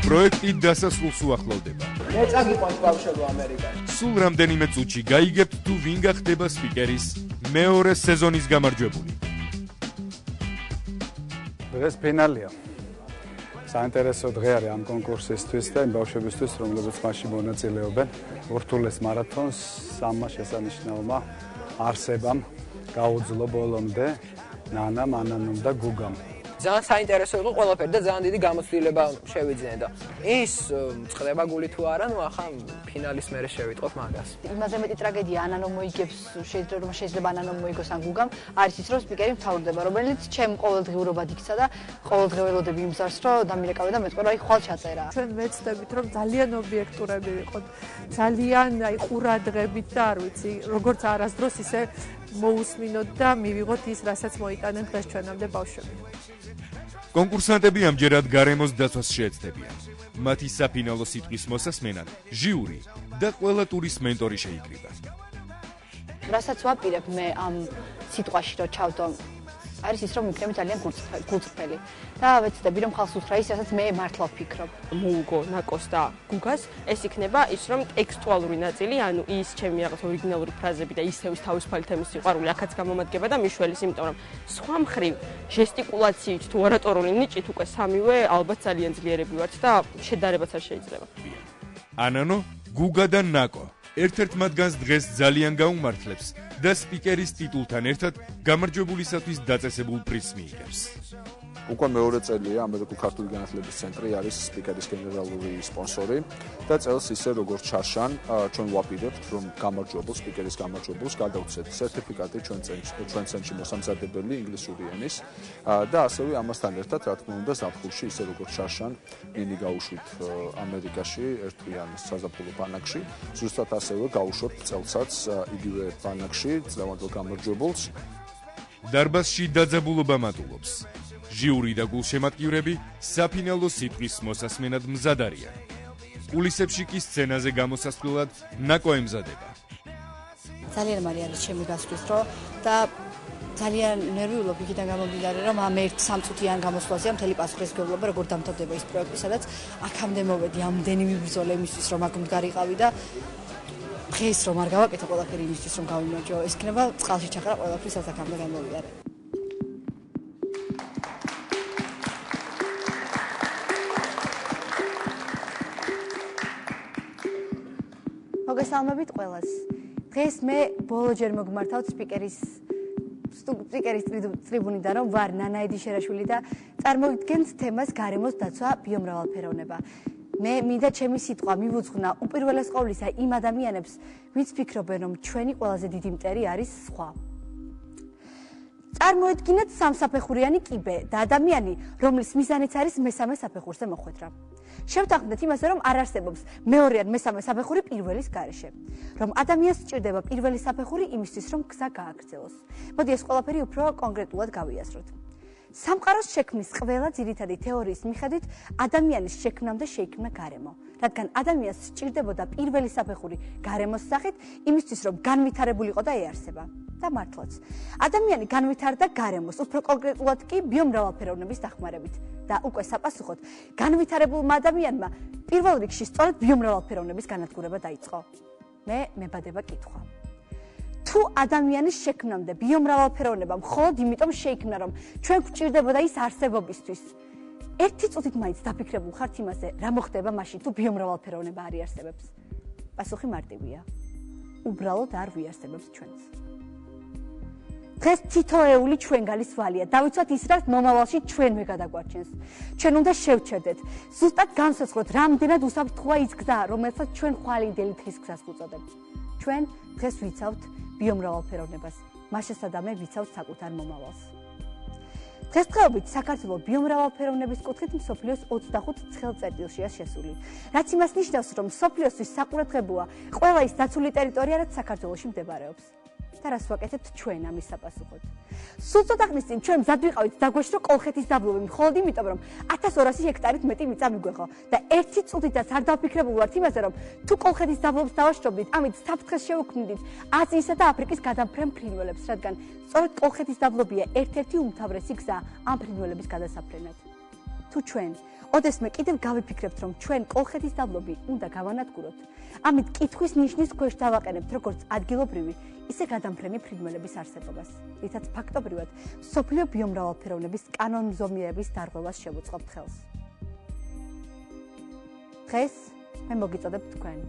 პროექტი დასასრულს უახლოვდება. მე წაგიყვანთ ბავშვებო ამერიკაში. სულ რამდენიმე წუთში გაიგებთ თუ ვინ გახდება სპიკერის მეორე სეზონის გამარჯვებული. დღეს ფინალია. საინტერესო დღე არის ამ კონკურსისთვის და იმ ბავშვებისთვის, რომლებიც მასში მონაწილეობენ. ურთულეს მარათონს სამმა შესანიშნავმა არსებამ გაუძლო ბოლომდე ნანამ, ანანომ და გუგამ. ძალიან საინტერესო იყო ყველაფერი და ძალიან დიდი გამოცდილება შევიძინე და ის წყდება გული თუ არა, ნუ ახლა ფინალის მერე შევიტყოთ მაგას. იმაზე მეტი ტრაგედია ანანომ მოიგებს, შეიძლება ანანომ მოიგოს ან გუგამ, არის ის რომ სპიკერი მთავრდება, რომელიც ჩემ ყოველდღიურობად იქცა და ყოველდღე ველოდები იმ ზარს, რომ დამირეკავე და მეწყო, აი ხვალ ჩაწერა. ჩვენ ვეცდებით რომ ძალიან ობიექტურები ვიყოთ, ძალიან აი ყურადღებით და არ ვიცი, როგორც არასდროს ისე მოусმინოთ და მივიღოთ ის, რასაც მოიტანენ დღეს ჩვენამდე ბავშვები. კონკურსანტები ამჯერად გარემოს დაცვას შეეცდებიან. მათი საფინალო სიტყვის მოსასმენად ჟიური და ყველა ტურის მენტორი შეიკრიბა. რასაც ვაპირებ მე ამ სიტყვაში რომ ჩავდო, არის ის რომ მიქნები ძალიან გულწრფელი და ვეცდები რომ ხალხს უთხრა ის, რასაც მე მართლა ვფიქრობ. მოუგო ნაკოს და გუგას ეს იქნება ის რომ ტექსტუალური ნაწილი, ანუ ის ჩემი რაღაც ორიგინალური ფრაზები და ისევ ის თავისუფალი თემის სიყვარული აქაც გამომადგება და მიშველის, იმიტომ რომ სხვა მხრივ ჟესტიკულაციით თუ ორატორული ნიჭით უკვე სამივე ალბათ ძალიან ძლიერები ვართ და შედარებაც არ შეიძლება. ანანო, გუგა და ნაკო ერთ-ერთ მათგანს დღეს ძალიან გაუმართლებს და სპიკერის ტიტულთან ერთად გამარჯვებულისათვის დაწესებულ პრიზს მიიღებს. უკვე მეორე წელია ამერიკულ ქართული განათლების ცენტრი არის სპიკერის გენერალური სპონსორი და წელს ისე როგორც ჩარშან ჩვენ ვაპირებთ რომ გამარჯვებულს სპიკერის გამარჯვებულს გადავცეთ სერტიფიკატი ჩვენ ცენტრში მოსამზადებელი ინგლისური ენის და ასევე ამასთან ერთად რა თქმა უნდა ზაფხულში ისე როგორც ჩარშან მინი გაუშვით ამერიკაში ერთვიან საზაფხულო ბანაკში ზუსტად ასევე გაუშვებთ წელსაც იგივე ბანაკში წლევანდელ გამარჯვებულს. დარბაზში დაძაბულობა მატულობს. ჟიური და გულშემატკივრები საფინალო სიტყვის მოსასმენად მზად არიან. კულისებში კი სცენაზე გამოსასვლელად ნაკო ემზადება. ძალიან მარი არის ჩემი გასვლის დრო და ძალიან ნერვიულობ იქიდან გამომდინარე, რომ ამ 1-3 წუთიან გამოსვლაზე მთელი პასუხისმგებლობა როგორ დამთავრდება ის პროექტი, სადაც აქამდე მოვედი ამდენი მიბრძოლე იმისთვის, რომ აქ მდგარიყავი და დღეს რომ არ გავაკეთე ყველაფერი იმისთვის, რომ გავიმარჯვო, ეს იქნება წყალში ჩახრა ყველაფრის, რაც აქამდე გამოვიარე. მოგესალმებით ყველას. დღეს მე ბოლოჯერ მოგმართავთ სპიკერის ტრიბუნიდან, რომ ვარ ნანაედი შერაშვილი და წარმოვიდგენთ თემას გარემოს დაცვა ბიომრავალფეროვნება. მე მინდა ჩემი სიტყვა მივუძღვნა უპირველეს ყოვლისა იმ ადამიანებს, ვინც ფიქრობენ, რომ ჩვენი ყველაზე დიდი მტერი არის სხვა. წარმოედგინეთ სამსაფეხურიანი კიბე და ადამიანი, რომლის მიზანიც არის მესამე საფეხურზე მოხვედრა. შევთანხმდეთ იმაზე, რომ არ არსებობს მეორე ან მესამე საფეხური პირველის გარეშე. რომ ადამიანს სჭირდება პირველი საფეხური იმისთვის, რომ გზა გააგრძელოს. მოდი ეს ყველაფერი უფრო კონკრეტულად გავიაზროთ. სამყაროს შექმნის ყველა ძირითადი თეორიის მიხედვით ადამიანის შექმნამდე შეიქმნა გარემო. რადგან ადამიანს სჭირდებოდა პირველი საფეხური გარემოს სახით, იმისთვის, რომ განვითარებულიყო და ეარსება. და მართლაც. ადამიანი განვითარდა გარემოს, უფრო კონკრეტულად კი ბიომრავალფეროვნების დახმარებით. და უკვე საპასუხოდ, განვითარებულმა ადამიანმა პირველ რიგში სწორედ ბიომრავალფეროვნების განადგურება დაიწყო. მე მებადება კითხვა. თუ ადამიანის შექმნამდე ბიომრავალფეროვნება მხოლოდ იმიტომ შეიქმნა, რომ ჩვენ გვჭირდებოდა ის არსებობისთვის, ერთი წუთით მაინც დაფიქრებულ ხართ იმაზე, რა მოხდება მაშინ, თუ ბიომრავალფეროვნება არ იარსებებს? პასუხი მარტივია. უბრალოდ არ ვიარსებებს ჩვენს. დღეს თითოეული ჩვენგალის ვალია. დავიცვათ ის, რაც მომავალში ჩვენვე გადაგვარჩენს. ჩვენ უნდა შევჩერდეთ. ზუსტად განსაცვლოთ, რამდენად უსაფრთხოა ის გზა, რომელსაც ჩვენ ხვალინდელი დღის გზას ვუწოდებთ. ჩვენ დღეს ვიცავთ ბიომრავალფეროვნებას. მასშესადამე ვიცავთ საკუთარ მომავალს. დღესდღეობით საქართველოს ბიომრავალფეროვნების კუთხით მსოფლიოს 25 ცხელ წერტილშია შესული. რაც იმას ნიშნავს, რომ მსოფლიოსთვის საყურადღებოა ყველა ის დაცული ტერიტორია, რაც საქართველოში მდებარეობს. და რას ვაკეთებთ ჩვენ ამის საპასუხოდ. სულ ცოტა ხნის წინ ჩვენ მზად ვიყავით დაგვეშრო კოლხეთის დაბლობი, მხოლოდ იმიტომ, რომ 1200 ჰექტარით მეტი მიწა მიგვეღო და ერთი წუთითაც არ დავფიქრებულ ვართ იმაზე, რომ თუ კოლხეთის დაბლობს დავაშრობდით, ამით საფრთხეს შევქმნით აზიისა და აფრიკის გადამფრენ ფრინველებს, რადგან სწორედ კოლხეთის დაბლობია ერთ-ერთი უმთავრესი გზა ამ ფრინველების გადასაფრენად. თუ ჩვენ ოდესმე კიდევ გავიფიქრებთ, რომ ჩვენ კოლხეთის დაბლობი უნდა გავანადგუროთ, ამით კითხვის ნიშნის ქვეშ დავაყენებთ როგორც ადგილობრივი, ისე გადამფრენი ფრინველების არსებობას, რითაც ფაქტობრივად მსოფლიო ბიომრავალფეროვნების კანონმზომიერების დარღვევას შევუწყობთ ხელს. დღეს მე მოგიწოდებთ თქვენ.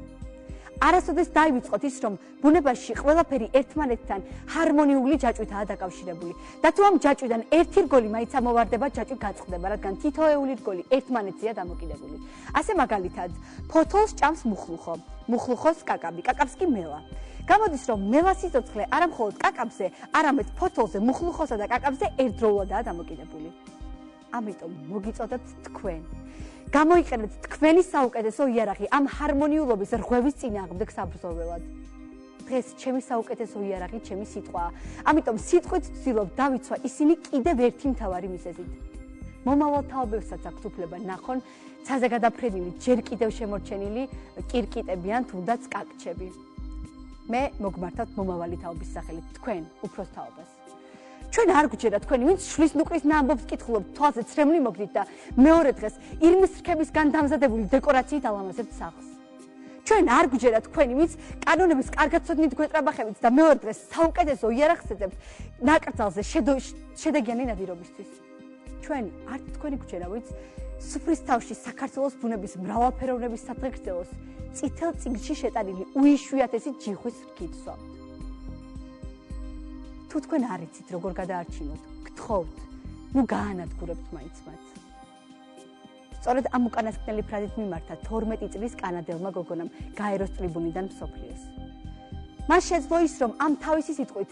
არასოდეს დაივიწყოთ ის, რომ ბუნებაში ყველაფერი ერთმანეთთან ჰარმონიული ჯაჭვითაა დაკავშირებული და თუ ამ ჯაჭვიდან ერთი რგოლი მაინც ამოვარდება, ჯაჭვი გაწყდება, რადგან თითოეული რგოლი ერთმანეთზეა დამოკიდებული. ასე მაგალითად, ფოთოლს ჭამს მუხლუხო, მუხლუხოს კაკაბი, კაკაბს კი მელა. გამოდის, რომ მელას სიცოცხლე არა მხოლოდ კაკაბზე, არამედ ფოთოლზე, მუხლუხოსა და კაკაბზე ერთდროულადაა დამოკიდებული. ამიტომ მოგიწოდებთ თქვენ. გამოიყენეთ თქვენი საუკეთესო იარაღი ამ ჰარმონიულობის რღვევის წინააღმდეგ საბრძოლველად. დღეს ჩემი საუკეთესო იარაღი ჩემი სიტყვაა. ამიტომ სიტყვით ვცდილობ დავიცვა ისინი კიდევ ერთი მთავარი მიზეზით. მომავალ თაობებსაც აქვთ უფლება ნახონ ცაზე გადაფრენილი, ჯერ კიდევ შემორჩენილი კირკიტები ან თუნდაც კაკჩები. მე მოგმართავთ მომავალი თაობის სახელით თქვენ უფროს თაობას. ჩვენ არ გვჭირდა თქვენი ვინც შლის ნუკრის ნამბობს კითხულობთ, თვალზე ცრემლი მოგდით და მეორე დღეს ირმის რქებისგან დამზადებული დეკორაციით ალამაზებთ სახლს. ჩვენ არ გვჭირდა თქვენი ვინც კანონების კარგად ცოდნით გვეტრაბახებით და მეორე დღეს საუკეთესო იარაღს ეძებთ ნაკრძალზე შედეგიანი ნადირობისთვის. ჩვენ არ თქვენი გვჭირდა ვინც სუფრის თავში საქართველოს ბუნების მრავალფეროვნების სადღეგრძელოს წითელ წიგნში შეტანილი უიშვიათესი ჯიხვის რქით სვამთ. თუ თქვენ არ იცით როგორ გადაარჩინოთ, გთხოვთ, ნუ გაანადგურებთ მაინც მათ. სწორედ ამ უკანასკნელი ფრაზით მიმართა 12 წლის კანადელმა გოგონამ გაეროს ტრიბუნიდან მსოფლიოს. მას შეძლო ის, რომ ამ თავისი სიტყვით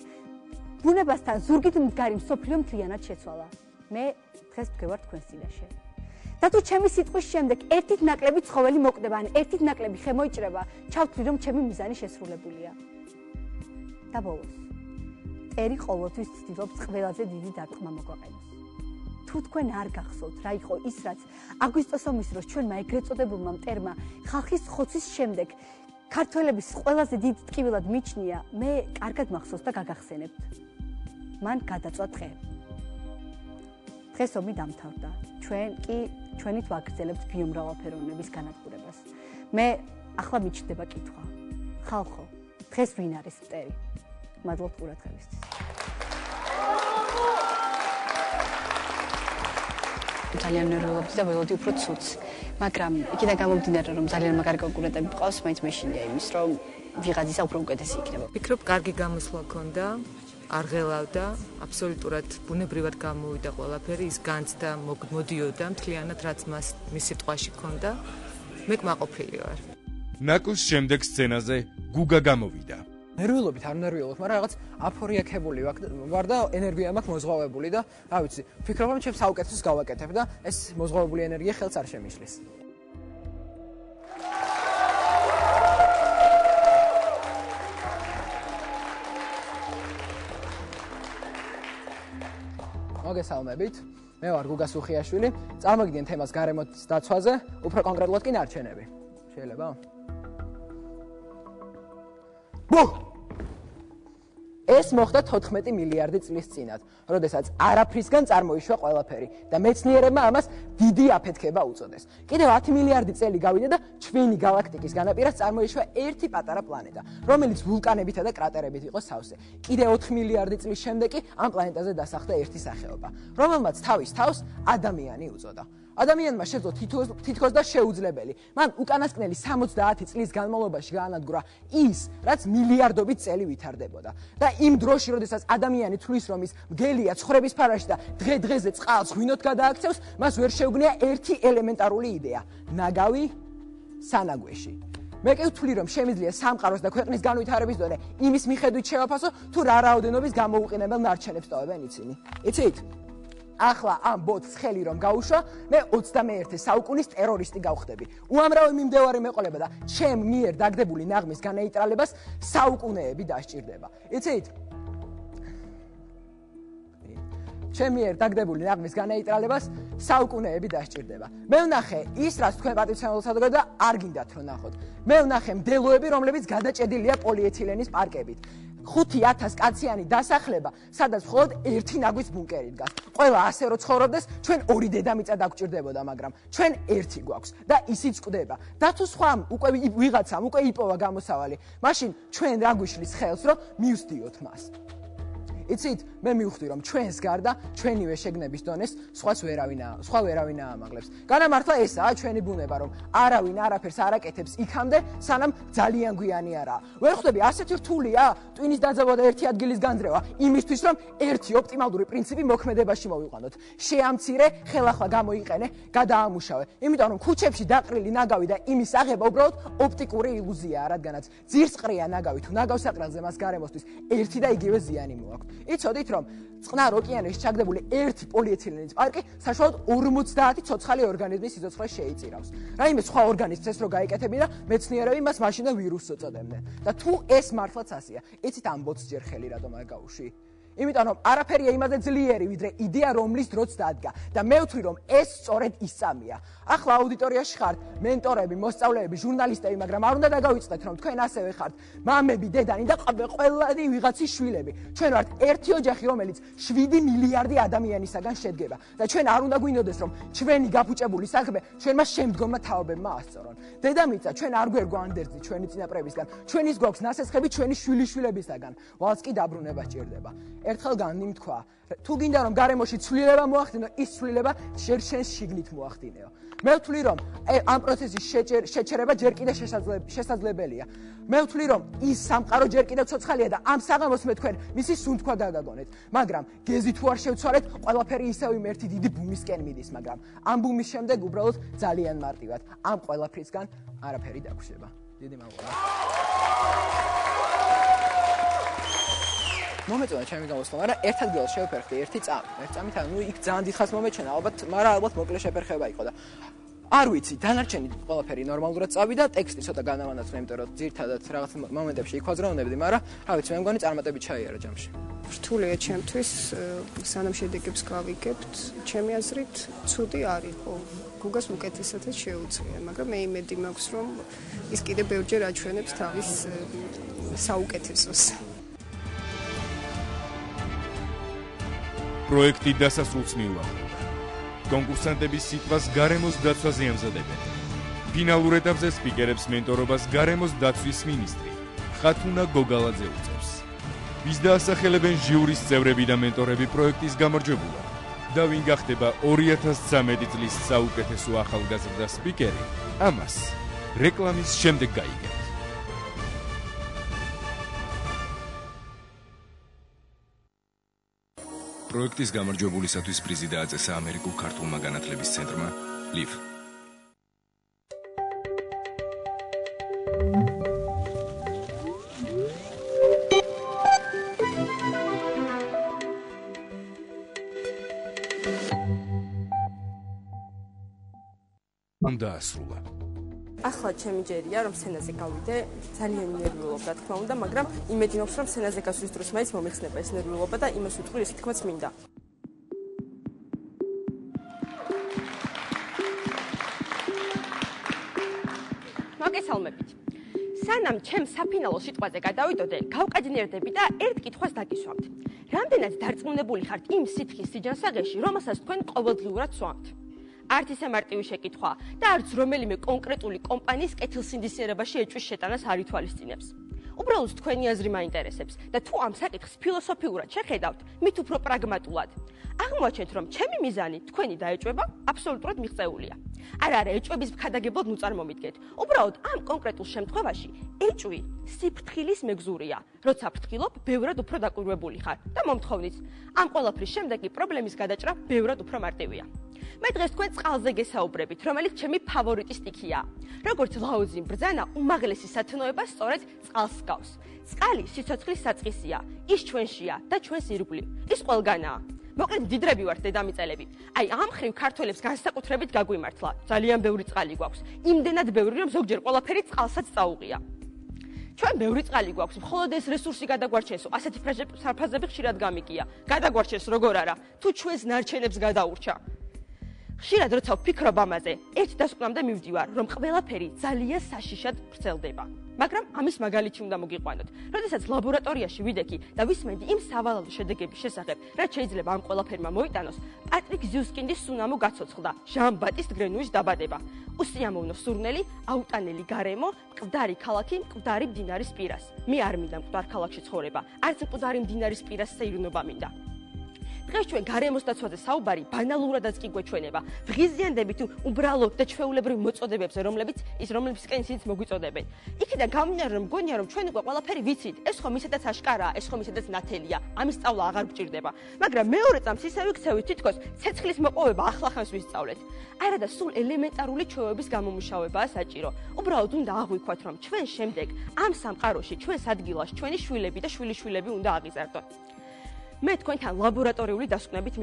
ბუნებასთან ზურგით მდგარი მსოფლიო მთლიანად შეცვალა. მე დღეს ვდგევარ თქვენს წინაშე. და თუ ჩემი სიტყვის შემდეგ ერთით ნაკლები ცხოველი მოკდება ან ერთით ნაკლები ხე მოიჭრება, ჩავთვლი, რომ ჩემი მიზანი შესრულებულია. და ბოლოს ერი ყოველთვის ცდილობს ყველაზე დიდი დარტყმა მოგვაყენოს. თუ თქვენ არ გახსოვთ, რა იყო ის, რაც აგვისტოს ომის დროს ჩვენმა ეგრეთ წოდებულმა მტერმა ხალხის ხოცის შემდეგ ქართველების ყველაზე დიდ ტკივილად მიჩნია, მე კარგად მახსოვს და გაგახსენებთ. მან გადაწვა დღე. დღეს ომი დამთავრდა. ჩვენ კი ჩვენით ვაგრძელებთ ბიომრავალფეროვნების განადგურებას. მე ახლა მიჩნდება კითხვა. ხალხო, დღეს ვინ არის მტერი? მადლობთ ყურადღებისთვის. ძალიან ნერვიულობდი და ველოდი უფრო ცუდს. მაგრამ იქიდან გამომდინარე, რომ ძალიან მაგარი კონკურენტები მყავს, მაინც მეშინია იმის, რომ ვიღაძისა უფრო უკეთესი იქნება. ვფიქრობ, კარგი გამოსვლა ჰქონდა, არ ღელავდა, აბსოლუტურად ბუნებრივად გამოვიდა ყველაფერი, ის განცდა, მოდიოდა მთლიანად, რაც მის სიტყვაში ჰქონდა. მე კმაყოფილი ვარ. ნაკოს შემდეგ სცენაზე გუგა გამოვიდა. ნერვიულობით არ ნერვიულობ, მაგრამ რაღაც აფორიაქებული ვარ და ენერგია მაქვს მოზღვავებული და რა ვიცი, ვფიქრობ რომ ჩემს საუკეთესოს გავაკეთებ და ეს მოზღვავებული ენერგია ხელს არ შემიშლის. მოგესალმებით. მე ვარ გუგა სუხიაშვილი. წარმოგიდგენთ თემას გარემოს დაცვაზე, უფრო კონკრეტულად კი ნარჩენები. შეიძლება? ეს მოხდა 14 მილიარდი წლის წინათ, როდესაც არაფრისგან წარმოიშვა ყველაფერი და მეცნიერებმა ამას დიდი აფეთქება უწოდეს. კიდევ 10 მილიარდი წელი გავიდა და ჩვენი galaktikis განაპირას წარმოიშვა ერთი პატარა პლანეტა, რომელიც ვულკანებითა და კრატერებით იყო სავსე. კიდევ 4 მილიარდი წლის შემდეგ კი ამ პლანეტაზე დასახდა ერთი სახეობა, რომელმაც თავის თავს ადამიანი უწოდა. ადამიანმა შეძლო თითქოს და შეუძლებელი. მან უკანასკნელი 70 წლის განმავლობაში გაანადგურა ის, რაც მილიარდობით წელი ვითარდებოდა. და იმ დროში, როდესაც ადამიანი თვლის, რომ ის მგელია ცხოვრების ფარაში და დღე-დღეზე წყალს ღვინოთ გადააქცევს, მას ვერ შეუგნია ერთი ელემენტარული იდეა: ნაგავი სანაგვეში. მე კი ვთვლი, რომ შემიძლია სამყაროს და ქვეყნის განვითარების დონე იმის მიხედვით შევაფასო, თუ რა რაოდენობის გამოუყენებელ ნარჩენებს ტოვებენ იცინი. იცით? ახლა ამ ბოთს ხელი რომ გაუშვა, მე 21 საუკუნის ტერორისტი გავხდები. უამრავი მიმდევარი მეყოლება და ჩემ მიერ დაგდებული ნაღმის განეიტრალებას საუკუნეები დასჭირდება. იცით? ჩემი ერთ დაგდებული ნაღმის განეიტრალებას საუკუნეები დასჭირდება. მე ვნახე ის, რაც თქვენ პატივცემულობთ საზოგადოება და არ გინდათ რომ ნახოთ. მე ვნახე მდელოები, რომლებიც გადაჭედილია პოლიეთილენის პარკებით. 5000 კაციანი დასახლება, სადაც მხოლოდ ერთი ნაგვის ბუნკერი დგას. ყველა ასე რო ცხოვრობდეს, ჩვენ ორი დედამიწა დაგჭირდებოდა, მაგრამ ჩვენ ერთი გვაქვს და ისიც კვდება. და თუ სხვამ უკვე ვიღაცამ უკვე იპოვა გამოსავალი, მაშინ ჩვენ რა გვიშლის ხელს, რომ მივსდიოთ მას. იცით, მე მივხვდი რომ ჩვენს გარდა ჩვენივე შეგნების დონეს სხვა ვერავინ აამაღლებს. განამართლა ესაა ჩვენი ბუნება, რომ არავინ არაფერს არ აკეთებს იქამდე, სანამ ძალიან გვიანი არაა. ვერ ხვდები, ასეთი რთულია ტვინის დაძაბვა და ერთი ადგილის განძრევა, იმისთვის რომ ერთი ოპტიმალური პრინციპი მოქმედებაში მოვიყვანოთ. შეამცირე, ხელახლა გამოიყენე, გადაამუშავე. იმიტომ რომ ქუჩებში დაყრილი ნაგავი და იმის აღება უბრალოდ ოპტიკური ილუზიაა, რადგანაც ძირსყრია ნაგავი თუ ნაგავსაყრელზე მას გარემოსთვის ერთი და იგივე ზიანი მოაქვს. იცოდით რომ წყნარ ოკეანეში ჩაგდებული ერთი პოლიეთილენის პარკი საშუალოდ 50 ცოცხალი ორგანიზმის სიცოცხლეს შეიწირავს. რაიმე სხვა ორგანიზმს ეს რო გაეკეთებინა, მეცნიერები მას მაშინ და ვირუსს უწოდებდნენ. და თუ ეს მართლაც ასეა, იცით ამბობს ჯერ ხელი რატომ არ გაუშვი? იმიტომ რომ არაფერია იმაზე ძლიერი, ვიდრე იდეა, რომლის დროც დადგა და მე ვთვლი რომ ეს სწორედ ისწამია. ახლა აუდიტორიაში ხართ მენტორები, მოსწავლეები, ჟურნალისტები, მაგრამ არ უნდა დაგავიწყდეთ რომ თქვენ ასევე ხართ მამები, დედანი და ყველანი ვიღაცის შვილები. ჩვენ ვართ ერთი ოჯახი, რომელიც 7 მილიარდი ადამიანისაგან შედგება და ჩვენ არ უნდა გვინდოდეს რომ ჩვენი გაფუჭებული საქმე ჩვენმა შემდგომმა თაობებმა ასწორონ. დედამიწა ჩვენ არ გვერგო ანდერძი ჩვენი წინაპრებისგან, ჩვენის გვაქვს ნასესხები ჩვენი შვილიშვილებისაგან, ვალს კი დაბრუნება სჭირდება. ერთხელ განიმ თქვა, თუ გინდა რომ გარემოში ცვლილება მოახდინო, ის ცვლილება შენს შიგნით მოახდინეო. მე ვთვლი რომ ამ პროცესის შეჩერება ჯერ კიდევ შესაძლებელია. მე ვთვლი რომ ის სამყარო ჯერ კიდევ ცოცხალია და ამ საღამოს მე თქვენ მისი სუნთქვა დაგაგონეთ. მაგრამ გეზი თუ არ შევცვალეთ, ყველაფერი ისევ იმ ერთი დიდი ბუმისკენ მიდის, მაგრამ ამ ბუმის შემდეგ უბრალოდ ძალიან მარტივად ამ ყველაფრისგან არაფერი დაგვრჩება. დიდი მადლობა. მომეწონა ჩემი გამოსვლა, მაგრამ ერთ ადგილას შევფერხდი ერთი წამი. ერთ წამით ანუ იქ ძალიან დიდხანს მომეჩენა, ალბათ მოკლე შეფერხება იყო და არ ვიცი, დანარჩენი ყველაფერი ნორმალურად წავიდა, ტექსტი ცოტა განავანაცვლა, იმიტომ რომ ძირთადად რაღაც მომენტებში იქვაზროვნებდი, მაგრამ რა ვიცი, მე მგონი წარმატებით ჩაიარა ჯამში. რთულია ჩემთვის, სანამ შედეგებს გავიგებთ, ჩემი აზრით, ცუდი არ იყო. გუგას უკეთესადაც შეუძლია, მაგრამ მე იმედი მაქვს, რომ ის კიდე ბევრჯერ აჩვენებს თავის საუკეთესოს. პროექტი დასასრულს მიუახლოვდა. კონკურსანტების სიტყვას გარემოს დაცვაზე ემზადებენ. ფინალურ ეტაპზე სპიკერებს მენტორობას გარემოს დაცვის მინისტრი ხათუნა გოგალაძე უწევს. ვის დაასახელებენ ჟიურის წევრები და მენტორები პროექტის გამარჯვებულად და ვინ გახდება 2013 წლის საუკეთესო ახალგაზრდა სპიკერი, ამას რეკლამის შემდეგ გაიგებთ. პროექტის გამარჯვებულისათვის პრიზი დააწესა ამერიკულ ქართულმა განათლების ცენტრმა LIV. დაასრულა. ახლა ჩემი ჯერია რომ სცენაზე გავიდე, ძალიან ნერვიულობ რა თქმა უნდა, მაგრამ იმედი მაქვს რომ სცენაზე გასვლის დროს მაინც მომიხსნება ეს ნერვიულობა და იმას ვიტყვი ის თქმაც მინდა. მოგესალმებით. სანამ ჩემ საფინალო სიტყვაზე გადავიდოდე, გავყაჯნიერდები და ერთ კითხვას დაგისვამთ. რამდენად დარწმუნებული ხართ იმ სითხის სიჯანსაღეში, რომელსაც თქვენ ყოველდღიურად სვამთ? არც ისე მარტივი შეკითხვა და არც რომელიმე კონკრეტული კომპანიის კეთილსინდისიერებაში ეჭვის შეტანას არ ითვალისწინებს. უბრალოდ თქვენი აზრი მაინტერესებს და თუ ამ საკითხს ფილოსოფიურად შეხედავთ, მით უფრო პრაგმატულად. აღმოაჩენთ, რომ ჩემი მიზანი თქვენი დაეჭვება აბსოლუტურად მიღწეულია. არა, ეჭვების მქადაგებლად ნუ წარმომიდგეთ. უბრალოდ ამ კონკრეტულ შემთხვევაში ეჭვი სიფრთხილის მეგზურია. როცა ფრთხილობ, ბევრად უფრო დაკვირვებული ხარ და მომთხოვნით. ამ ყველაფრის შემდეგ კი პრობლემის გადაჭრა ბევრად უფრო მარტივია. მე დღეს თქვენ წყალზე გესაუბრებით, რომელიც ჩემი ფავორიტი სტიქია. როგორც ლაუზი ბრძანა, უმაღლესი სათნოება სწორედ წყალს გავს. წყალი სიცოცხლის საწყისია, ის ჩვენშია და ჩვენს ირგვლივ. ის ყველგანაა. მოკლედ დიდრები ვართ დედამიწელები. აი ამ ხრივ ქართველებს განსაკუთრებით გაგვიმართლა. ძალიან ბევრი წყალი გვაქვს. იმდენად ბევრი, რომ ზოგჯერ ყველაფერი წყალსაც წაუღია. ჩვენ ბევრი წყალი გვაქვს, მხოლოდ ეს რესურსი გადაგვარჩენსო, ასეთი ფრაზები ხშირად გამიგია. გადაგვარჩენს როგორ არა, თუ ჩვენს ნარჩენებს გადაურჩა. ხშირად როცა ვფიქრობ ამაზე, ერთ დასკვნამდე მივდივარ, რომ ყველაფერი ძალიან საშიშად ვრცელდება. მაგრამ ამის მაგალითი უნდა მოგიყვანოთ. როდესაც ლაბორატორიაში ვიდექი და ვისმენდი იმ სავალალო შედეგების შესახებ, რაც შეიძლება ამ ყველაფერმა მოიტანოს, პატრიკ ზიუსკინდის სუნამო გაცოცხლდა, ჟან ბატისტ გრენუის დაბადება. უსიამოვნო სურნელი, აუტანელი გარემო, მკვდარი ქალაქი, მკვდარი მდინარის პირას. მე არ მინდა მკვდარ ქალაქში ცხოვრება, არც მკვდარი მდინარის პირას სეირნობა მინდა. დღეს ჩვენ გარემოს დაცვაზე საუბარი ბანალურადაც კი გვეჩვენება. ვღიზიანდებით უბრალოდ და ჩვეულებრივ მოწოდებებზე, რომლებისკენ ისიც მოგვიწოდებენ. იქიდან გამომდინარე, რომ მგონია, რომ ჩვენ უკვე ყველაფერი ვიცით, ეს ხომ ისედაც აშკარაა, ეს ხომ ისედაც ნათელია. ამის სწავლა აღარ გვჭირდება. მაგრამ მეორე წამს ისევ იქცევით თითქოს ცეცხლის მოპოვება ახლახანს ვისწავლეთ. არა და სულ ელემენტარული ჩვევების გამომუშავებაა საჭირო. უბრალოდ უნდა აღვიქვათ, რომ ჩვენ შემდეგ ამ სამყაროში, ჩვენს ადგილას, ჩვენი შვილები და შვილიშვილები უნდა აღიზარდონ. მე თქვენთან ლაბორატორიული დასკვნებით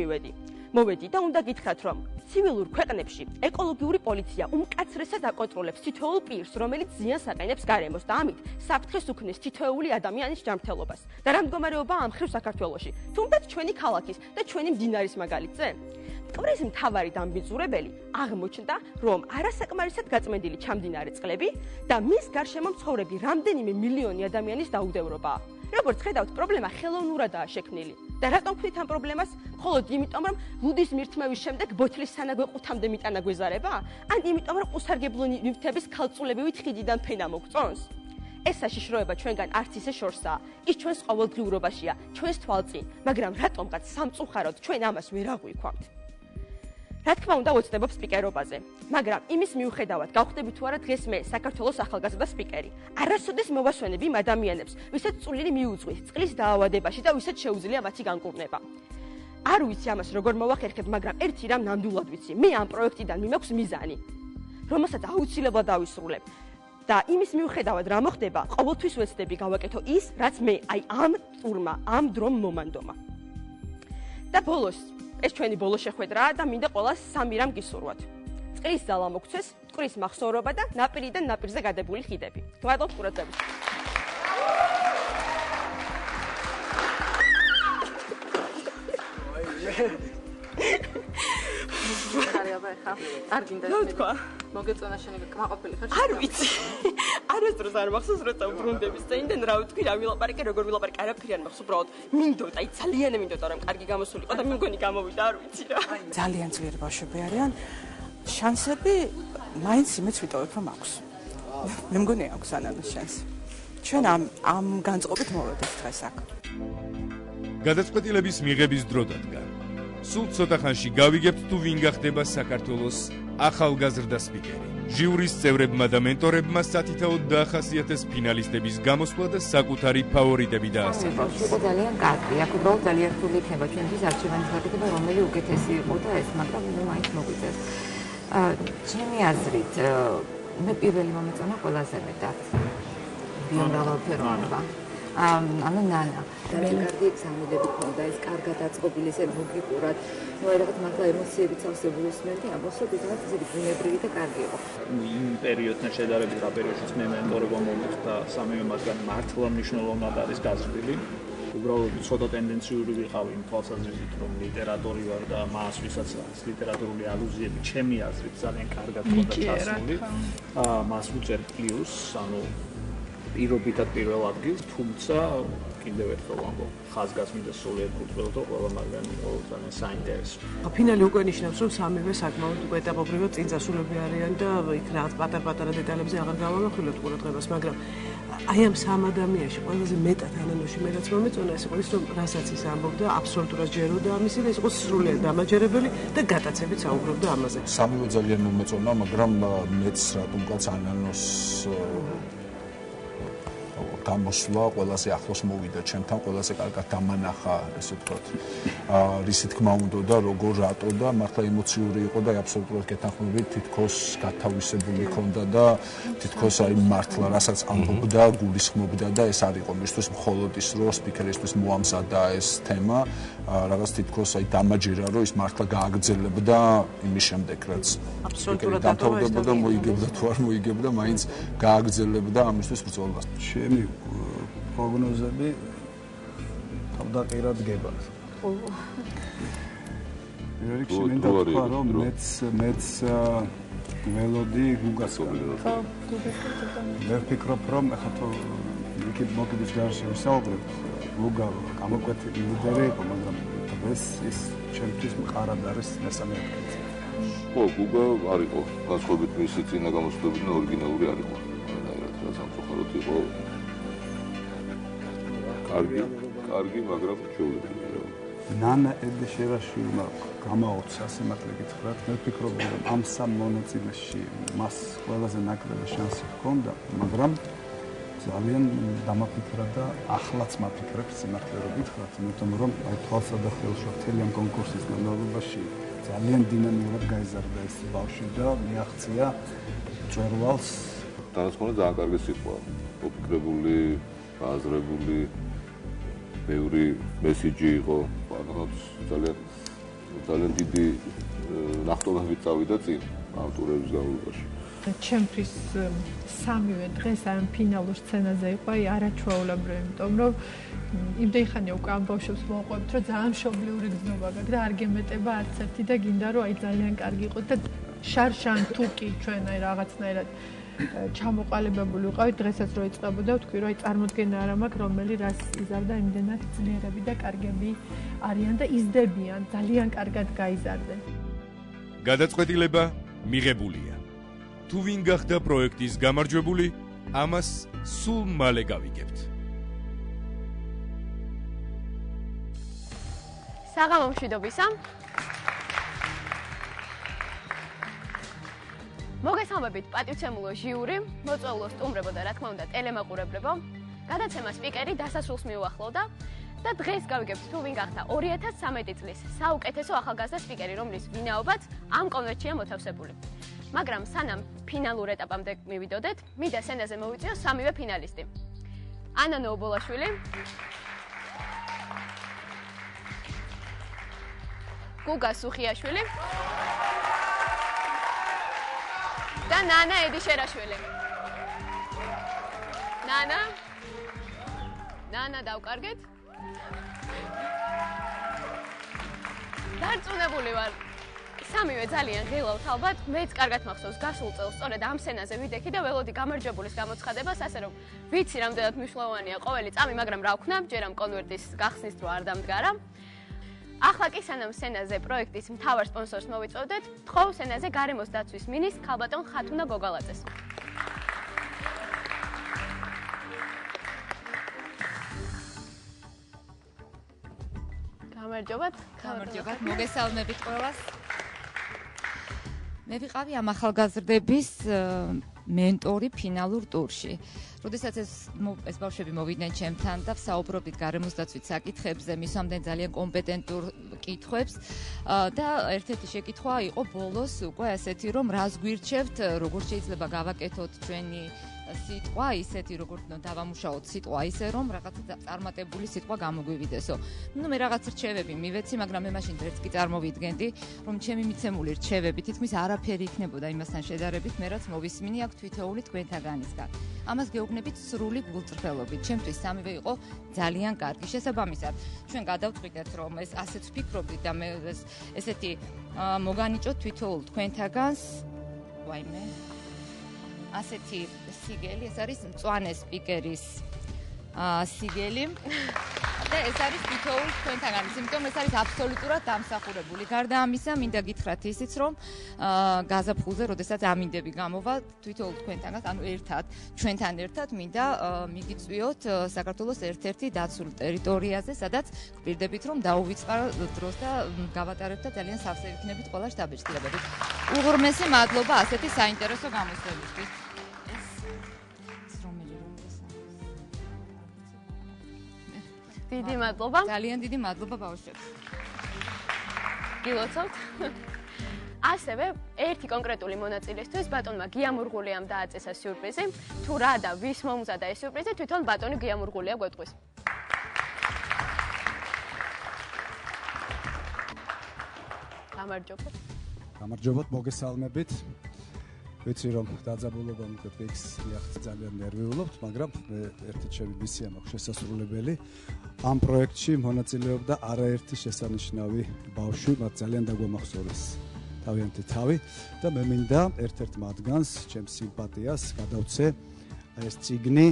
მოვედი და უნდა გითხრათ, რომ ცივილურ ქვეყნებში ეკოლოგიური პოლიცია უმკაცრესად აკონტროლებს თითოეულ პირს, რომელიც ზიანს აყენებს გარემოს და ამით საფრთხეს უქმნის თითოეული ადამიანის ჯანმრთელობას. და რა მდგომარეობაა ამ ხრივ საქართველოში, თუნდაც ჩვენი ქალაქის და ჩვენი მდინარის მაგალითზე? მტკვრის მთავარი დამბიძურებელი აღმოჩნდა, რომ არასაკმარისად გაწმენდილი ჩამდინარე წყლები და მის გარშემო მცხოვრები რამდენიმე მილიონი ადამიანის დაუდევრობაა. როგორც ხედავთ, პრობლემა ხელოვნურადაა შექმნილი. და რატომ ვქვით ამ პრობლემას? მხოლოდ იმიტომ, რომ ლუდის მირთმევის შემდეგ ბოთლის სანაგვეყუთამდე მიტანა გვეზარება? ან იმიტომ, რომ უსარგებლო ნივთების ქალწულებივით ხიდიდან ფენა მოგწონს? ეს საშიშროება ჩვენგან არც ისე შორსაა. ის ჩვენს ყოველდღიურობაშია, ჩვენს თვალწინ, მაგრამ რატომღაც სამწუხაროდ ჩვენ ამას ვერ აღვიქვამთ. რა თქმა უნდა, ვოცნებობ სპიკერობაზე, მაგრამ იმის მიუხედავად, გავხდები თუ არა დღეს მე საქართველოს ახალგაზრდა სპიკერი. არასოდეს მოვასვენებ იმ ადამიანებს, ვისაც წვლილი მიუძღვით წყლის დაავადებაში და ვისაც შეუძლია მათი განკურნება. არ ვიცი ამას როგორ მოვახერხებ, მაგრამ ერთი რამ ნამდვილად ვიცი. მე ამ პროექტიდან მიმაქვს მიზანი, რომელსაც აუცილებლად დავისრულებ. და იმის მიუხედავად რა მოხდება, ყოველთვის ვეცდები გავაკეთო ის, რაც მე ამ ტურმა, ამ დრომ მომანდომა. და ბოლოს ეს ჩვენი ბოლო შეხვედრაა და მინდა ყველას სამი რამ გისურვოთ. წყლის ძალა მოგცეს, მტკვრის მახსოვრობა და ნაპირიდან ნაპირზე გადებული ხიდები. გმადლობთ ყურადღებისთვის. არ გინდა თქვა. მოგეწონა შენი კმაყოფილი ხარ? არ ვიცი. არასდროს არ მახსოვს როცა უბრუნდების წინიდან რა ვთქვი, რა ვილაპარაკე, როგორ ვილაპარაკე, არაფერი არ მახსოვს, უბრალოდ მინდოდა, ძალიან მინდოდა რომ კარგი გამოსულიყო და მე მგონი გამოვიდა, არ ვიცი რა. ძალიან ძლიერი ბავშვები არიან. შანსები მაინც იმეც ვიტოვებ რომ აქვს. მე მგონი აქვს ანანოს შანსი. ჩვენ ამ განწყობით მოვედით დღეს აქ. გადაწყვეტილების მიღების დრო დადგა. სულ ცოტა ხანში გავიგებთ თუ ვინ გახდება საქართველოს ახალგაზრდა სპიკერი. ჟიურის წევრებმა და მენტორებმა სათითაოდ დაახასიათეს ფინალისტების გამოსვლა და საკუთარი ფავორიტები დაასახელეს. იყო ძალიან კარგი, აქ უბრალოდ ძალიან რთული იქნება ჩვენთვის არჩევანის გაკეთება, რომელი უკეთესი იყო და ეს, მაგრამ მე მაინც მოგვიწევს. ჩემი აზრით, მე პირველი მომეწონა ყველაზე მეტად ბიომრავალფეროვნება. ანუ ნანა ძალიან კარგი ექსამენები ქონდა, ეს კარგად აწყობილი, ესე ლოგიკურად, რაღაც მაგალითად ემოციებიც ავსებული ისმენდი, ამბობს რომ ბიზნეს ისეთი ბუნებრივი და კარგი იყო. იმ პერიოდთან შედარებით რა პერიოდშიც მე მენტორობა მომხდა, სამივე მათგანი მართლა მნიშვნელოვნად არის გაზრდილი. უბრალოდ ცოტა ტენდენციური ვიყავი იმ თვალსაზრისით, რომ ლიტერატორი ვარ და მას ვისაც ლიტერატურული ალუზიები ჩემი აზრით ძალიან კარგად ხონდა ჩასული. მას ვუწერ პლუს, ანუ პირობითად პირველ ადგილს, თუმცა კიდევ ერთხელ ვამბობ, ხაზგასმით და სულიერ კუთვნილ და ყველა მაგარი იყო ძალიან საინტერესო. ფინალი უკვე ნიშნავს, რომ სამივე საკმაოდ უკვე ეტაპობრივად წინ წასულები არიან და იქ რაღაც პატარ-პატარა დეტალებზე აღარ გავამახვილებთ ყურადღებას, მაგრამ აი ამ სამ ადამიანში ყველაზე მეტად ანანოში მე რაც მომეწონა ეს იყო ის, რომ რასაც ის ამბობდა, აბსოლუტურად ჯეროდა ამისი და ის იყო სრულიად დამაჯერებელი და გატაცებით საუბრობდა ამაზე. სამივე ძალიან მომეწონა, მაგრამ მეც რატომღაც ანანოს გამოსვლა ყველაზე ახლოს მოვიდა ჩემთან, ყველაზე კარგად დამანახა, ესე ვთქვათ. რისი თქმა უნდა და როგორ რატო და მართლა ემოციური იყო და აბსოლუტურად გეთანხმებით, თითქოს გათავისებული ქონდა და თითქოს აი მართლა რასაც ამბობდა, გულისხმობდა და ეს არ იყო მისთვის მხოლოდ ის რომ სპიკერისთვის მოამზადა ეს თემა, რაღაც თითქოს აი დამაჯერა რომ ის მართლა გააგრძელებდა იმის შემდეგ რაც აბსოლუტურად დამთავრდებოდა, მოიგებდა თუ არ მოიგებდა, მაინც გააგრძელებდა ამისთვის ბრძოლას. ჩემი პროგნოზები თავდაყირად გება. რიგში მინდა ვთქვა რომ მეც ველოდი გუგას ხო, გუგას მე ვფიქრობ რომ ახლა თუ იქით მოკიდის გარშე ვისაუბრებ, გუგა გამოკვეთი ლიდერი იყო, მაგრამ დღეს ის ჩემთვის მყარად არის მესამე ადგილზე. ხო, გუგა არ იყო განსხვავებით მისი წინა გამოსვლებიდან ორიგინალური არ იყო. რაც სამწუხაროდ იყო კარგი, მაგრამ ჩვეულებრივი რა. ნანა ედეშერაშვილმა გამაოცა სიმართლე გითხრათ, მე ვფიქრობდი რომ ამ სამ მონაწილეში მას ყველაზე ნაკლები შანსი ჰქონდა, მაგრამ ძალიან დამაფიქრა და ახლაც მაფიქრებს სიმართლე რომ გითხრათ, იმიტომ რომ აი თვალსა და ხელშო მთელი ამ კონკურსის განმავლობაში ძალიან დინამიურად გაიზარდა ეს ბავშვი და მიაღწია მწვერვალს. თანასწორად ძალიან კარგი სიტყვა, ოფიქრებული, აზრებული, ბევრი მესიჯი იყო, ძალიან დიდი ნახტომებით წავიდა წინ ამ ტურების განმავლობაში. ჩემთვის სამივე დღეს ამ ფინალურ სცენაზე იყო არაჩვეულებრივი, იმიტომ რომ იმდენი ხანია უკვე ამ ბავშვებს მოვყვებთ, რომ ძალიან მშობლიური გზნობა გაქვს და არ გემეტება არც ერთი და გინდა რომ აი ძალიან კარგი იყოს და შარშან თუკი ჩვენ აი რაღაცნაირად ჩამოყალიბებული ვიყავით დღესაც რო იწყებოდა ვთქვი რომ აი წარმოდგენა არ მაქვს რომელი რას იზარდა იმდენად ძლიერები და კარგები არიან და იზრდებიან ძალიან კარგად გაიზარდნენ. გადაწყვეტილება მიღებულია. თუ ვინ გახდა პროექტის გამარჯვებული, ამას სულ მალე გავიგებთ. საღამო მშვიდობისა. მოგესალმებით პატივცემულო ჟიური, მოწვეულო სტუმრებო და რა თქმა უნდა ტელემაყურებლებო. გადაცემა სპიკერი დასასრულს მიუახლოვდა და დღეს გავიგებთ თუ ვინ გახდა 2013 წლის საუკეთესო ახალგაზრდა სპიკერი, რომლის ვინაობაც ამ კონვერტშია მოთავსებული. მაგრამ სანამ ფინალურ ეტაპამდე მივიდოდეთ, მინდა სცენაზე მოვიწიო სამივე ფინალისტი. ანა ნოუბოლაშვილი, გუგა სუხიაშვილი და ნანა ედიშერაშვილი. ნანა დავკარგეთ. დარწმუნებული ვარ. სამივე ძალიან ღილავთ ალბათ. მეც კარგად მახსოვს გასულ წელს სწორედ ამ სცენაზე ვიდექი და ველოდი გამარჯვებულის გამოცხადებას, ასე რომ ვიცი რამდენად მნიშვნელოვანია ყოველი წამი, მაგრამ რა ვქნა, ჯერ ამ კონვერტის გახსნის დრო არ დამდგარა. ახლა კი სანამ სცენაზე პროექტის მთავარ სპონსორს მოვიწოდეთ, თხოვ სცენაზე გარემოს დაცვის მინისტრ ქალბატონ ხათუნა გოგალაძეს. გამარჯობათ, მოგესალმებით ყველას. მე ვიყავი ამ ახალგაზრდების მენტორი ფინალურ ტურში. როდესაც ეს ბავშვები მოვიდნენ ჩემთან და ვსაუბრობდით გარემოს დაცვის საკითხებზე, მისვამდნენ ძალიან კომპეტენტურ კითხვებს და ერთ-ერთი შეკითხვა იყო ბოლოს უკვე ასეთი, რომ რას გვირჩევთ, როგორ შეიძლება გავაკეთოთ ჩვენი სიტყვა ისეთი, როგორც დავამუშაოთ სიტყვა ისე, რომ რაღაცა წარმატებული სიტყვა გამოგვივიდესო. ნუ მე რაღაც რჩევები მივეცი, მაგრამ მე მაშინ დღეს კი წარმოვიდგენდი, რომ ჩემი მიცემული რჩევები თითქმის არაფერი იქნებოდა იმასთან შედარებით, მე რაც მოვისმინე აქ თვითეული თქვენთაგანისგან. ამას გეუბნებით სრული გულწრფელობით. ჩემთვის სამივე იყო ძალიან კარგი. შესაბამისად, ჩვენ გადავწყვიტეთ, რომ ეს ასეც ვფიქრობდით და მე ესეთი მოგანიჭოთ თვითოულ თქვენთაგანს. ვაიმე ასეთი სიგელი, ეს არის მწვანე სპიკერის სიგელი და ეს არის თითოეულ თქვენთაგანის, იმიტომ ეს არის აბსოლუტურად დამსახურებული. გარდა ამისა, მინდა გითხრათ ისიც, რომ გაზაფხულზე, როდესაც ამინდები გამოვა თითოეულ თქვენთაგანს, ანუ ერთად, ჩვენთან ერთად მინდა მიგიწვიოთ საქართველოს ერთ-ერთი დაცულ ტერიტორიაზე, სადაც გვპირდებით, რომ დაუვიწყარ დროს და გავატარებთ და ძალიან სავსე იქნებით ყველა შტაბ-ბიჭდილებებით. უღრმესი მადლობა ასეთი საინტერესო გამოსვლებისთვის. დიდი მადლობა. ძალიან დიდი მადლობა ბავშვებს. გილოცავთ. ასევე ერთი კონკრეტული მონაწილესთვის ბატონმა გიამურღულიამ დააწესა სიურპრიზი. თუ რა და ვის მომზადა ეს სიურპრიზი, თვითონ ბატონი გიამურღულია გვეტყვის. გამარჯობათ. გამარჯობათ, მოგესალმებით. ვიცი რომ დაძაბულობა უკვე პიქს მიაღწია ძალიან ნერვიულობთ, მაგრამ მე ერთი ჩემი მისია მაქვს შესასრულებელი. ამ პროექტში მონაწილეობდა არაერთი შესანიშნავი ბავშვი, მათ ძალიან დაგვამახსოვრეს თავიანთი თავი და მე მინდა ერთ-ერთ მათგანს, ჩემს სიმპათიას გადავცე ეს წიგნი,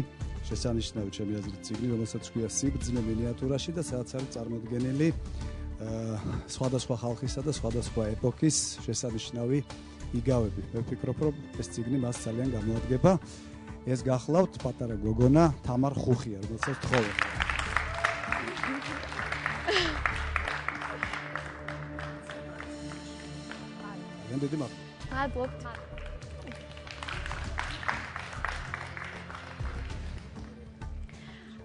შესანიშნავი ჩემი აზრით წიგნი, რომელსაც ქვია სიბრძნე მინიატურაში და სადაც არის წარმოდგენილი სხვადასხვა ხალხისა და სხვადასხვა ეპოქის შესანიშნავი იგავები. მე ვფიქრობ, რომ ეს წიგნი მას ძალიან გამოადგება. ეს გახლავთ პატარა გოგონა თამარ ხუხია, რომელსაც თხოვე. დიდი მადლობა. მადლობა.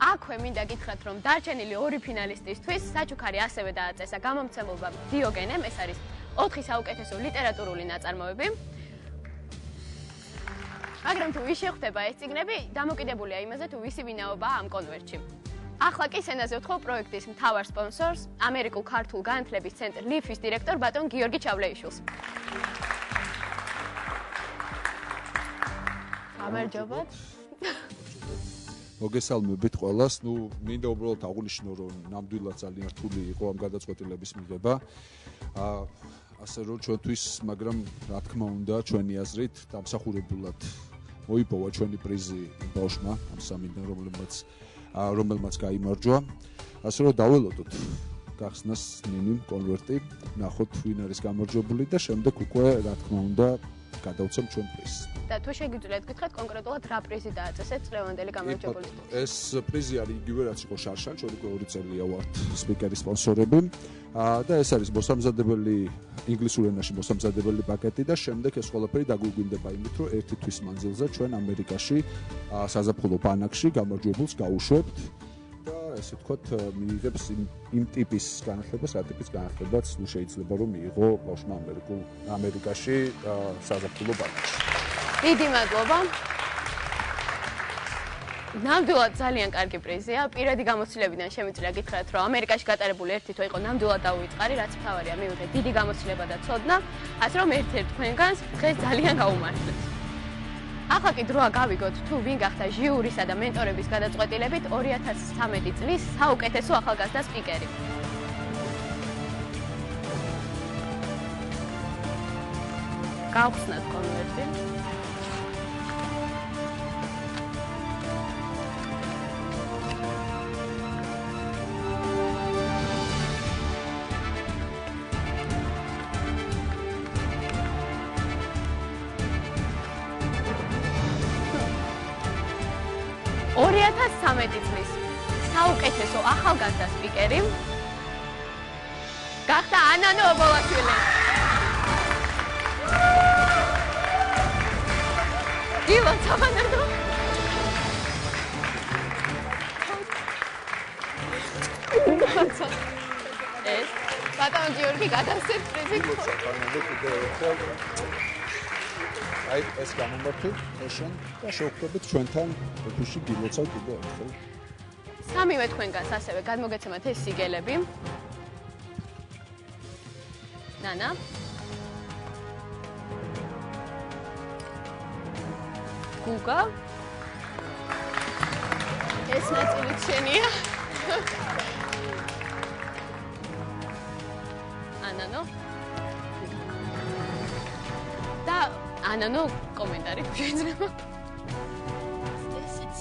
აქვე მინდა გითხრათ, რომ დარჩენილი ორი ფინალისტისთვის საჩუქარი ასევე დააწესა გამომცემლობამ დიოგენემ, ეს არის 4 საუკეთესო ლიტერატურული ნაწარმოები. მაგრამ თუ ვის შეხვდება ეს წიგნები, დამოკიდებულია იმაზე, თუ ვისი ვინაობაა ამ კონვერტში. ახლა კი სცენაზე ვთხოვ პროექტის მთავარ სპონსორს, ამერიკულ-ქართულ განათლების ცენტრ ლიფის დირექტორ ბატონ გიორგი ჩავლეიშვილს. გამარჯობათ. მოგესალმებით ყველას. მინდა უბრალოდ აღვნიშნო, რომ ნამდვილად ძალიან რთული იყო ამ გადაწყვეტილების მიღება. ასე რომ ჩვენთვის, მაგრამ რა თქმა უნდა, ჩვენი აზრით დამსახურებულად მოიპოვა ჩვენი პრიზი ბავშვმა, ამ სამინდან, რომელმაც გაიმარჯვა. ასე რომ დაველოდოთ გახსნას ნინიმ კონვერტი, ნახოთ ვინ არის გამარჯვებული და შემდეგ უკვე რა თქმა უნდა გადავცემ ჩვენ პრიზს. და თუ შეგიძლიათ გითხრათ კონკრეტულად რა პრიზი დააწესეთ წლევანდელი გამარჯვებულისთვის? ეს პრიზი არის იგივე რაც იყო შარშან, ჩვენ უკვე 2 წელია ვართ სპიკერის სპონსორები და ეს არის მოსამზადებელი ინგლისურ ენაში მოსამზადებელი პაკეტი და შემდეგ ეს ყველაფერი დაგვიგვინდება იმით, რომ ერთი თვის მანძილზე ჩვენ ამერიკაში საზაფხულო ბანაკში გამარჯვებულს გაუშვებთ და ესე ვთქვათ მიიღებს იმ ტიპის განათლებას, რა ტიპის განათლებაც შეიძლება რომ მიიღო ბავშვმა ამერიკაში საზაფხულო ბანაკში. დიდი მადლობა. ნამდვილად ძალიან კარგი პრიზია. პირადი გამოცდილებიდან შემიძლია გითხრათ, რომ ამერიკაში გატარებული ერთი თვე იყო ნამდვილად დაუვიწყარი, რაც მთავარია, მივიღეთ დიდი გამოცდილება და ცოდნა, ასე რომ ერთ-ერთ თქვენგანს დღეს ძალიან გაუმართლეთ. ახლა კი დროა გავიგოთ, თუ ვინ გახდა ჟიურისა და მენტორების გადაწყვეტილებით 2013 წლის საუკეთესო ახალგაზრდა სპიკერი. გავხსნათ კონვერტი. წლის საუკეთესო ახალგაზრდა სპიკერი გახდა ანანო ობოლაშვილი. გილოცავ ანანო. ეს ბატონ გიორგი გადასცეთ პრიზი. აი ეს გამომართვით ეშენ და შევხვდებით ჩვენთან ოფისში გილოცავ კიდევ ერთხელ. სამივე თქვენგანს ასევე გადმოგეცემათ ეს სიგელები. ნანა. გუგა. ეს ნაწილიც შენია. ანანო. და ანანო კომენტარი შეიძლება.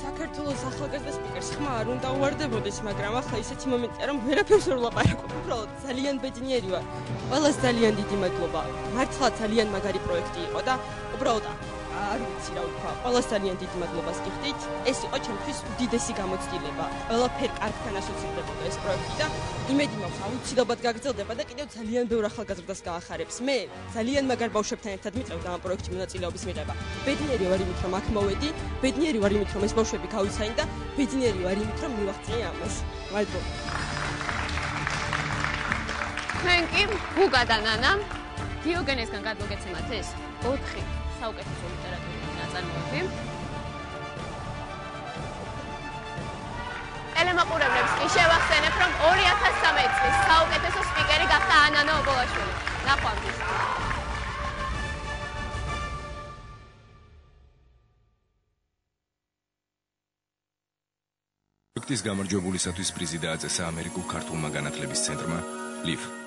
საქართველოს ახალგაზრდა სპიკერს ხმა არ უნდა უვარდებოდეს, მაგრამ ახლა ისეთი მომენტია, რომ ვერაფერს ვერ ვლაპარაკობ. უბრალოდ ძალიან ბედნიერი ვარ. ყველას ძალიან დიდი მადლობა. მართლა ძალიან მაგარი პროექტი იყო და უბრალოდ არ ვიცი რა ვთქვა, ყველას ძალიან დიდ მადლობას გიხდით. ეს იყო ჩემთვის უდიდესი გამოცდილება. ყველაფერი კარგთან ასოცირდებოდა ეს პროექტი და იმედი მაქვს აუცილებლად გაგრძელდება და კიდევ ძალიან ბევრ ახალგაზრდას გაახარებს. მე ძალიან მაგარ ბავშვებთან ერთად მიწევდა ამ პროექტში მონაწილეობის მიღება. ბედნიერი ვარ იმით, რომ აქ მოვედი, ბედნიერი ვარ იმით, რომ ეს ბავშვები გავიცანი და ბედნიერი ვარ იმით, რომ მივაღწია ამას. მადლობა. თქვენ კი გუგა და ნანა დიოგენესგან გადმოგეცემათ ეს 4 საუკეთესო ლიტერატურული ნაწარმოები. ტელემაყურებლებს კი შევახსენებ, რომ 2013 წლის საუკეთესო სპიკერი გახდა ანანა ობოლაშვილი. ნახვამდის. პროექტის გამარჯვებულისათვის პრიზი დააწესა ამერიკულ ქართულმა განათლების ცენტრმა LIF.